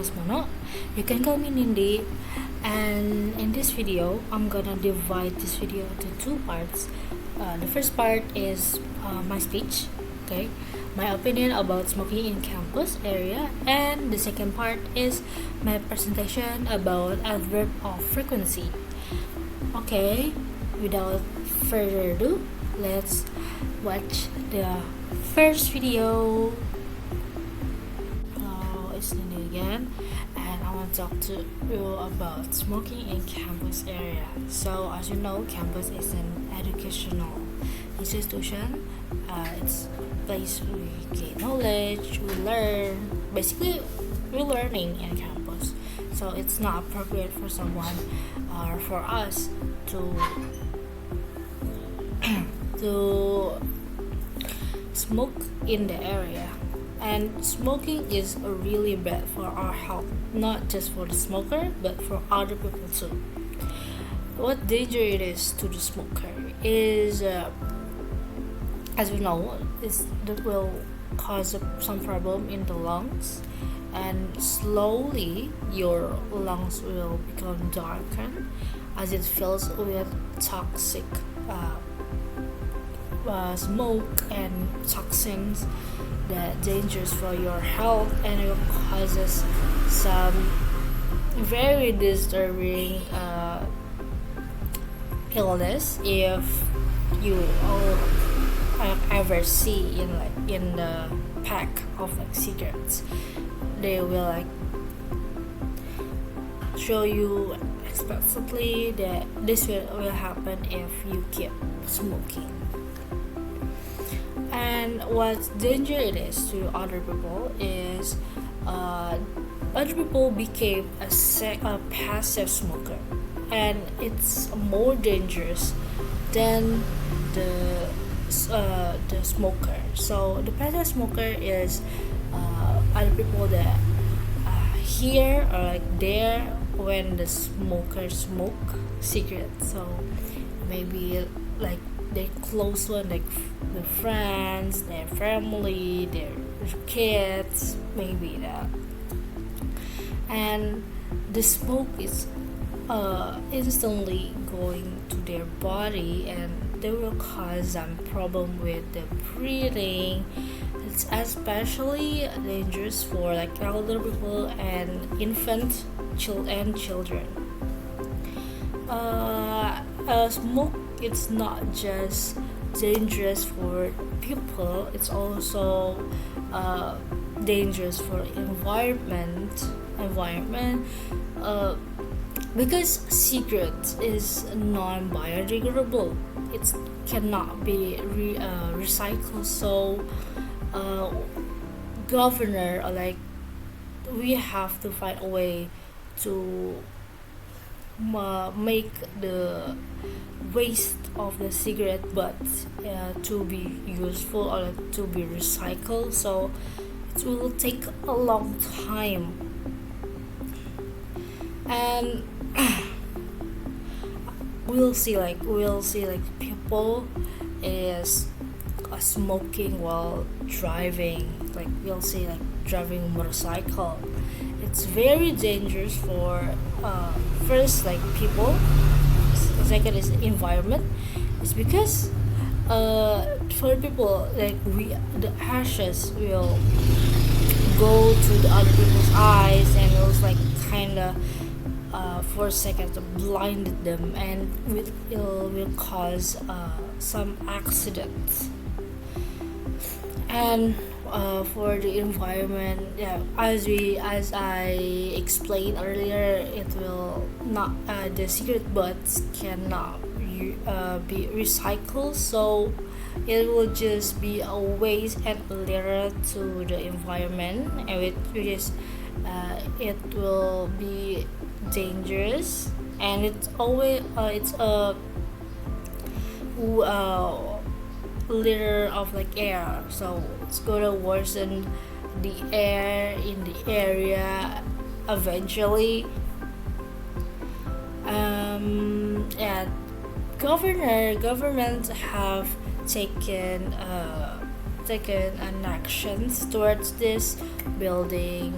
Campus Mono. You can call me Nindi. And in this video, I'm gonna divide this video into two parts. The first part is my speech, okay, my opinion about smoking in campus area, and the second part is my presentation about adverb of frequency. Okay, without further ado, let's watch the first video. It's Nini again, and I want to talk to you about smoking in campus area. So as you know, campus is an educational institution. It's a place we gain knowledge, we learn. Basically, we're learning in campus. So it's not appropriate for someone or for us to to smoke in the area. And smoking is really bad for our health, not just for the smoker but for other people too. What danger it is to the smoker is, as we know, that will cause some problem in the lungs, and slowly your lungs will become darkened as it fills with toxic smoke and toxins that dangerous for your health, and it causes some very disturbing illness if you ever see in the pack of cigarettes. They will show you explicitly that this will happen if you keep smoking. And what danger it is to other people is other people became a passive smoker, and it's more dangerous than the smoker. So the passive smoker is other people that here or there when the smokers smoke cigarettes. So maybe their close one, their friends, their family, their kids, maybe that. And the smoke is instantly going to their body, and they will cause some problem with the breathing. It's especially dangerous for elder people and infant and children. Smoke, it's not just dangerous for people, it's also dangerous for environment because cigarette is non-biodegradable. It cannot be recycled. So governor we have to find a way to make the waste of the cigarette butts to be useful or to be recycled. So it will take a long time, and we'll see people is smoking while driving. We'll see driving motorcycle. It's very dangerous for first people. Second is environment. It's because for people the ashes will go to the other people's eyes, and it was kinda for a second to blind them, and it will cause some accidents. And for the environment, as I explained earlier, it will not the cigarette butts cannot be recycled, so it will just be a waste and litter to the environment, and it will be dangerous, and it's always it's a litter of air, so it's gonna worsen the air in the area eventually. And governments have taken an actions towards this, building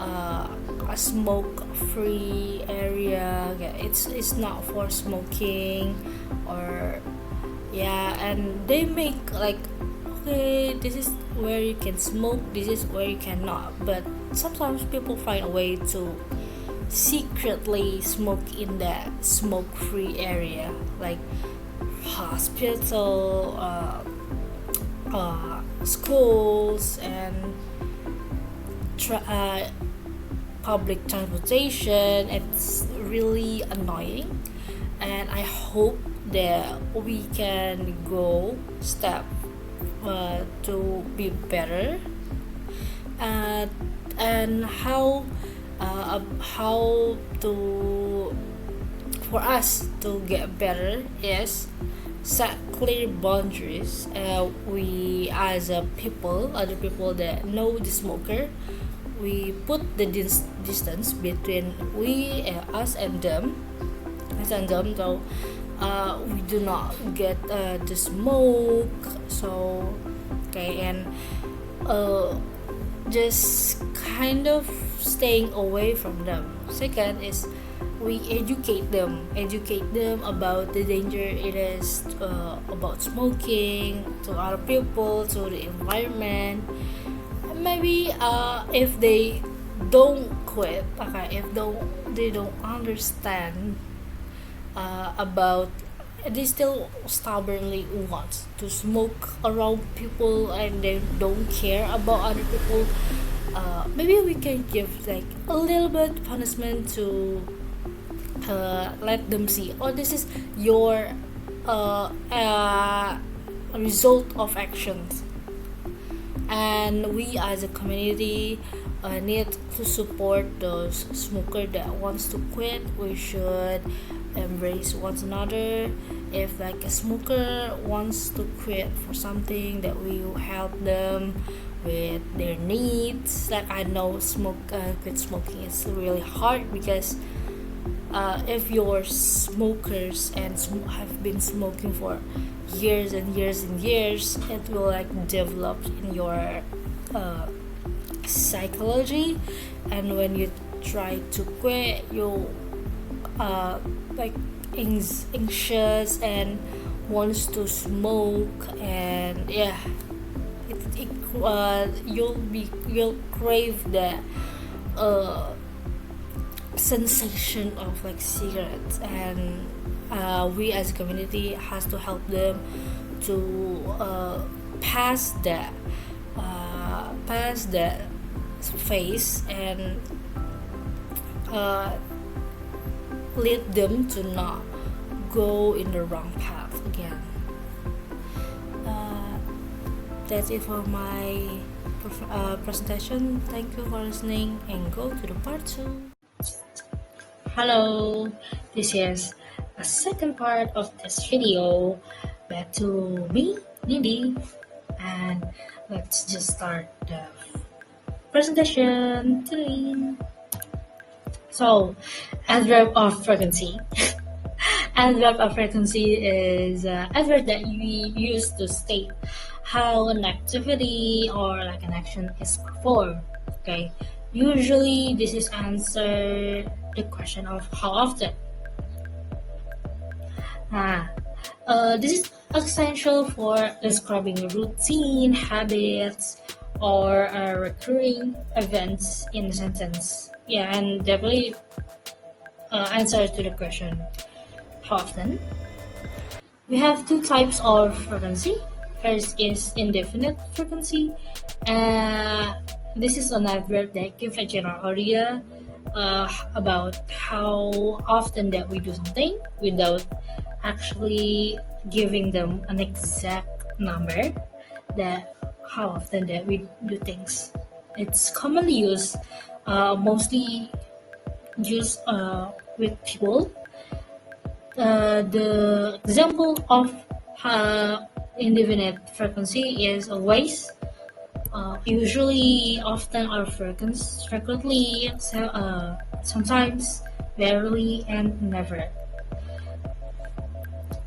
a smoke-free area. Yeah, it's not for smoking, or yeah, and they make like, okay, this is where you can smoke, this is where you cannot. But sometimes people find a way to secretly smoke in that smoke-free area, like hospital, schools, and public transportation. It's really annoying, and I hope that we can go step to be better, uh, and how to for us to get better is set clear boundaries. We as a people, other people that know the smoker, we put the distance between us and them, so we do not get the smoke. So okay, and just kind of staying away from them. Second is we educate them about the danger it is about smoking, to other people, to the environment. Maybe if they don't quit, okay, if they don't understand about, they still stubbornly want to smoke around people and they don't care about other people, maybe we can give like a little bit punishment to let them see, oh, this is your result of actions. And we as a community need to support those smokers that wants to quit. We should embrace one another. If like a smoker wants to quit for something, that we will help them with their needs. Like I know quit smoking is really hard, because if you're smokers and have been smoking for years and years and years, it will like develop in your psychology, and when you try to quit, you like anxious and wants to smoke, and yeah, you'll crave that sensation of like cigarettes. And we as a community has to help them to pass that phase, and lead them to not go in the wrong path again. That's it for my presentation. Thank you for listening, and go to the part 2. Hello, this is a second part of this video. Back to me, Nindi, and let's just start the presentation. So, adverb of frequency. Adverb of frequency is an adverb that we use to state how an activity or like an action is performed. Okay, usually this is answer the question of how often. This is essential for describing routine, habits, or recurring events in a sentence. Yeah, and definitely answer to the question how often. We have two types of frequency. First is indefinite frequency. This is an adverb that gives a general idea about how often that we do something without actually giving them an exact number, that how often that we do things. It's commonly used, mostly used with people. The example of indefinite frequency is always, usually, often, or frequently, sometimes, rarely, and never.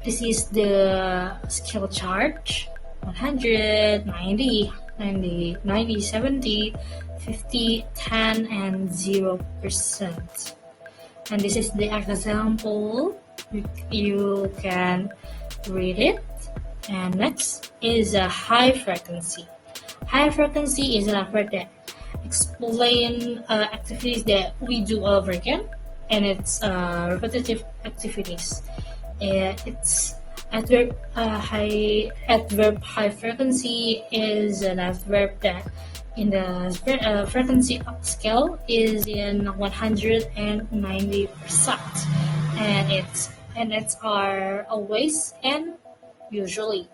This is the skill chart: 100, 90, 90, 70, 50, 10, and 0%. And this is the example. You can read it. And next is a high frequency. High frequency is an adverb that explain activities that we do over again, and it's repetitive activities. It's adverb high frequency is an adverb that in the frequency scale is in 190%, and it's are always and usually.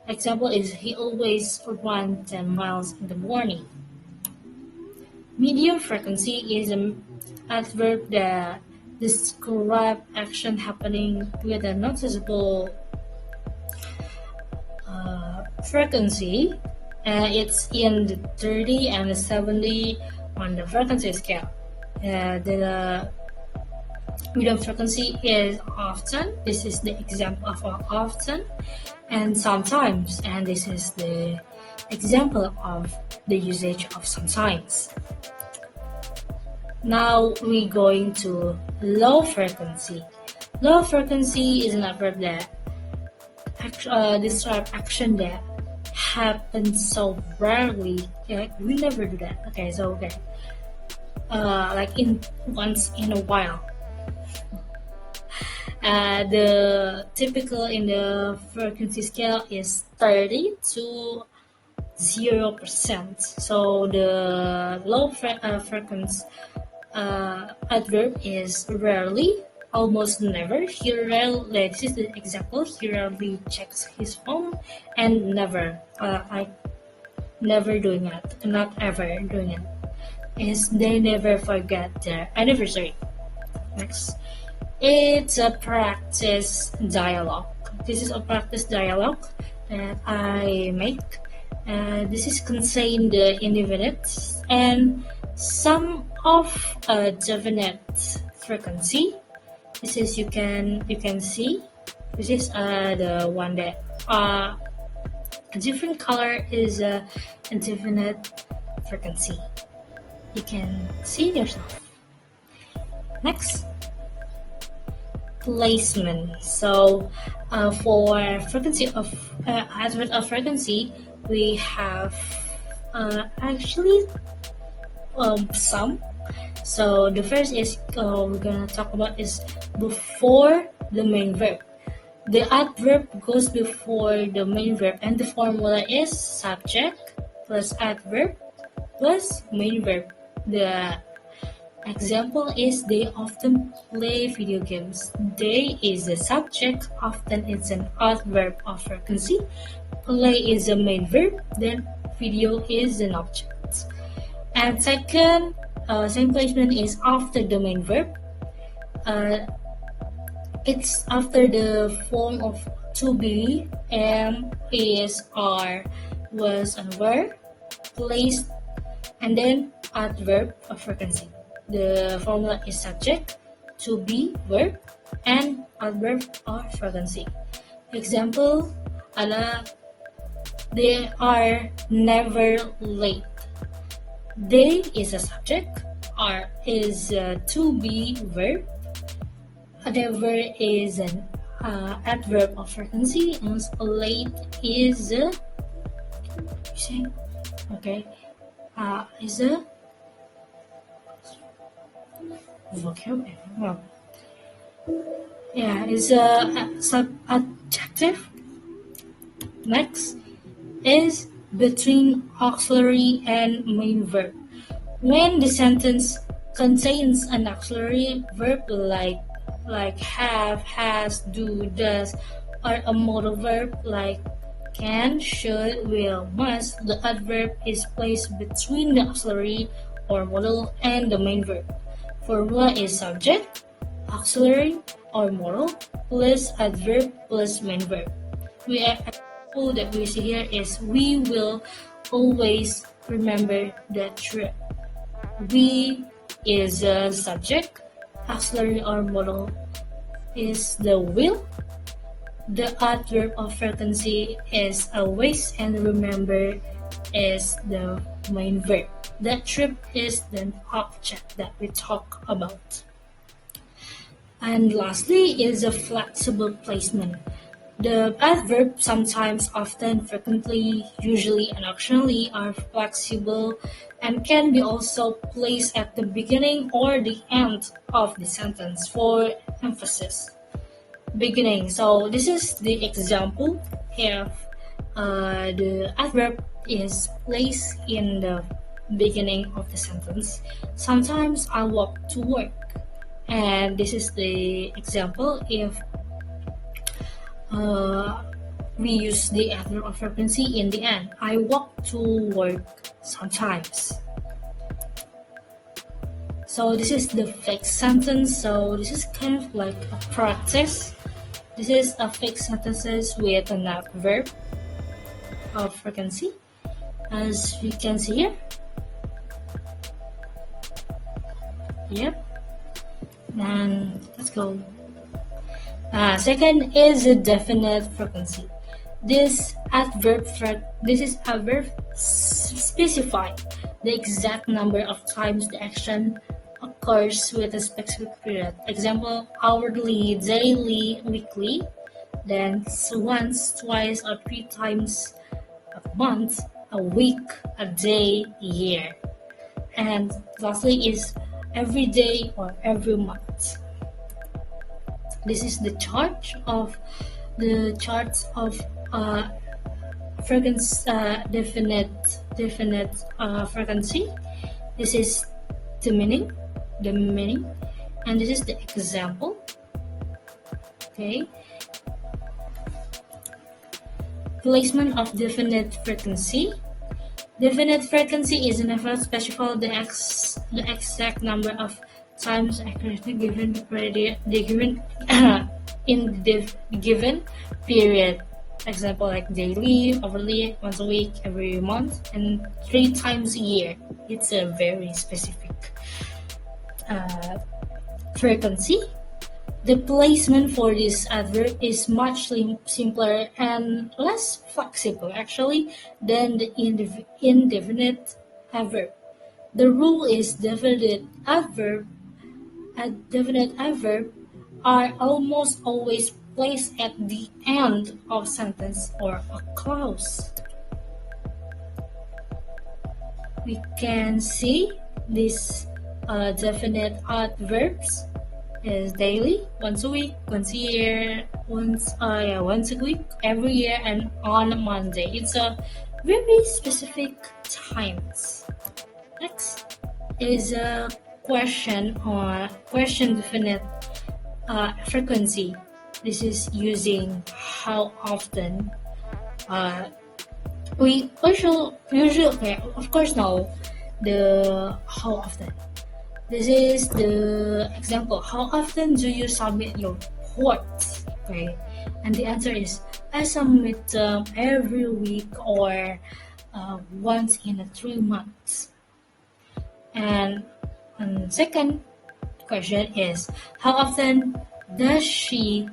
Example is he always runs 10 miles in the morning. Medium frequency is an adverb that describes action happening with a noticeable frequency. It's in the 30 and the 70 on the frequency scale. The medium frequency is often. This is the example of often and sometimes, and this is the example of the usage of sometimes. Now we're going to low frequency. Low frequency is an adverb that describes action that happens so rarely. Okay? We never do that. Okay, so like in once in a while. The typical in the frequency scale is 30 to 0%. So the low frequency adverb is rarely, almost never. He rarely, this is the example, he rarely checks his phone, and never, like never doing it, not ever doing it. Is they never forget their anniversary. Next. It's a practice dialogue. This is a practice dialogue that I make. This is contained the indefinite and some of a definite frequency. This is you can see. This is the one that a different color is a indefinite frequency. You can see yourself. Next. Placement. So for frequency of adverb of frequency, we have actually some. So the first is we're gonna talk about is before the main verb. The adverb goes before the main verb, and the formula is subject plus adverb plus main verb. The example is they often play video games. They is the subject, often it's an adverb of frequency, play is a main verb, then video is an object. And second, same placement is after the main verb. It's after the form of to be, am, is, are, was, and were, placed, and then adverb of frequency. The formula is subject, to be, verb, and adverb of frequency. Example, they are never late. They is a subject, are is a to be verb, never is an adverb of frequency, and late is a is a vocabulary. Well, yeah, it's a sub-adjective. Next is between auxiliary and main verb. When the sentence contains an auxiliary verb like have, has, do, does, or a modal verb like can, should, will, must, the adverb is placed between the auxiliary or modal and the main verb. Formula is subject, auxiliary or modal plus adverb plus main verb. The example that we see here is we will always remember the trip. We is a subject, auxiliary or modal is the will. The adverb of frequency is always and remember is the main verb. That trip is the object that we talk about. And lastly is a flexible placement. The adverb sometimes, often, frequently, usually, and occasionally are flexible and can be also placed at the beginning or the end of the sentence for emphasis. Beginning. So this is the example here. The adverb is placed in the beginning of the sentence. Sometimes I walk to work. And this is the example if we use the adverb of frequency in the end. I walk to work sometimes. So this is the fixed sentence. So this is kind of like a practice. This is a fixed sentences with an adverb of frequency, as we can see here. Yep. And let's go. Second is a definite frequency. This adverb specify the exact number of times the action occurs with a specific period. Example: hourly, daily, weekly. Then once, twice, or 3 times a month, a week, a day, year. And lastly is every day or every month. This is the chart of frequency, definite frequency. This is the meaning, and this is the example. Okay. Placement of definite frequency. Definite frequency is an effort to specify the exact number of times accurately given in the given period. Example like daily, hourly, once a week, every month, and 3 times a year. It's a very specific frequency. The placement for this adverb is much simpler and less flexible actually than the indefinite adverb. The rule is definite adverb are almost always placed at the end of sentence or a clause. We can see these definite adverbs is daily, once a week, once a year, once a week, every year, and on Monday. It's a very specific times. Next is a question definite frequency. This is using how often. We usually okay, of course know the how often. This is the example. How often do you submit your reports? Okay, and the answer is I submit them every week or once in 3 months. And second question is how often does she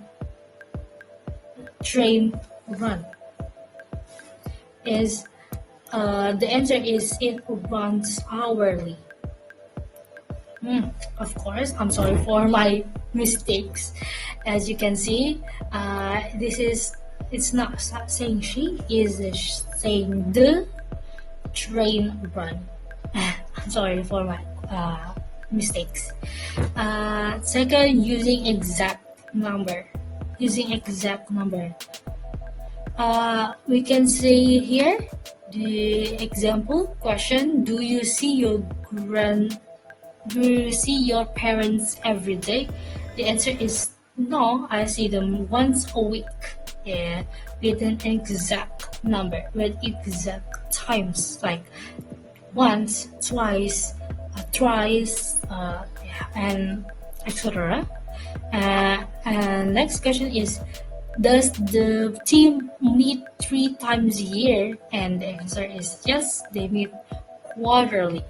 train run? Is the answer is it runs hourly. Of course, I'm sorry for my mistakes. As you can see, it's not saying she, is saying the train run. I'm sorry for my mistakes. Second, using exact number. We can say here the example question: Do you see your parents every day? The answer is no, I see them once a week. Yeah, with an exact number, with exact times, like once, twice, thrice, and etc. And next question is, does the team meet 3 times a year? And the answer is yes, they meet quarterly.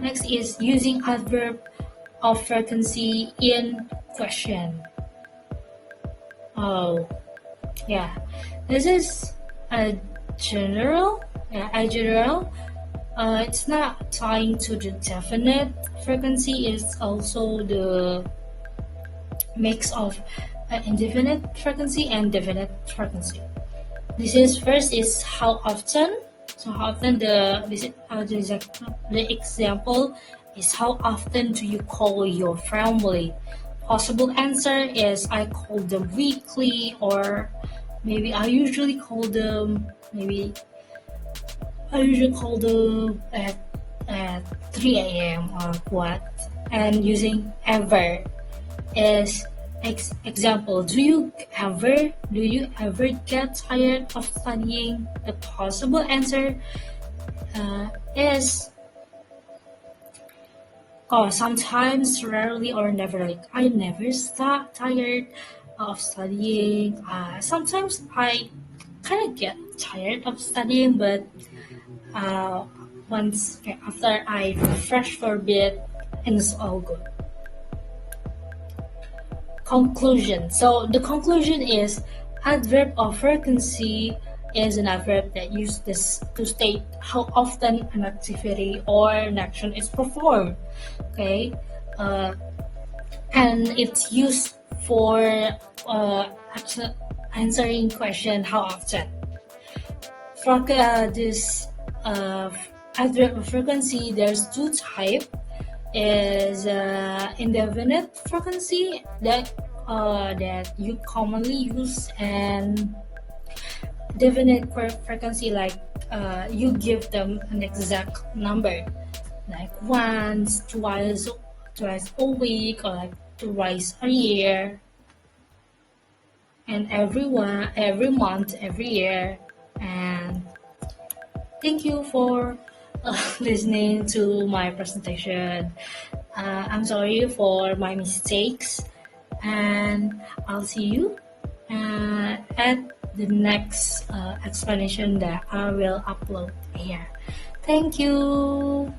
Next is using adverb of frequency in question. Oh, yeah. This is general, it's not tying to the definite frequency. It's also the mix of indefinite frequency and definite frequency. This is first is how often. So how often the example is how often do you call your family? Possible answer is I call them weekly, or maybe I usually call them at 3 a.m. or what. And using ever is example. Do you ever get tired of studying? The possible answer is sometimes, rarely, or never. Like I never stop tired of studying. Sometimes I kind of get tired of studying, but uh, once after I refresh for a bit, and it's all good. Conclusion. So the conclusion is adverb of frequency is an adverb that uses to state how often an activity or an action is performed. Okay, uh, and it's used for answering question how often. For this adverb of frequency, there's two types. Is indefinite frequency that you commonly use, and definite frequency like you give them an exact number, like once, twice a week, or like twice a year, and every month, every year. And thank you for listening to my presentation. I'm sorry for my mistakes, and I'll see you at the next explanation that I will upload here. Thank you.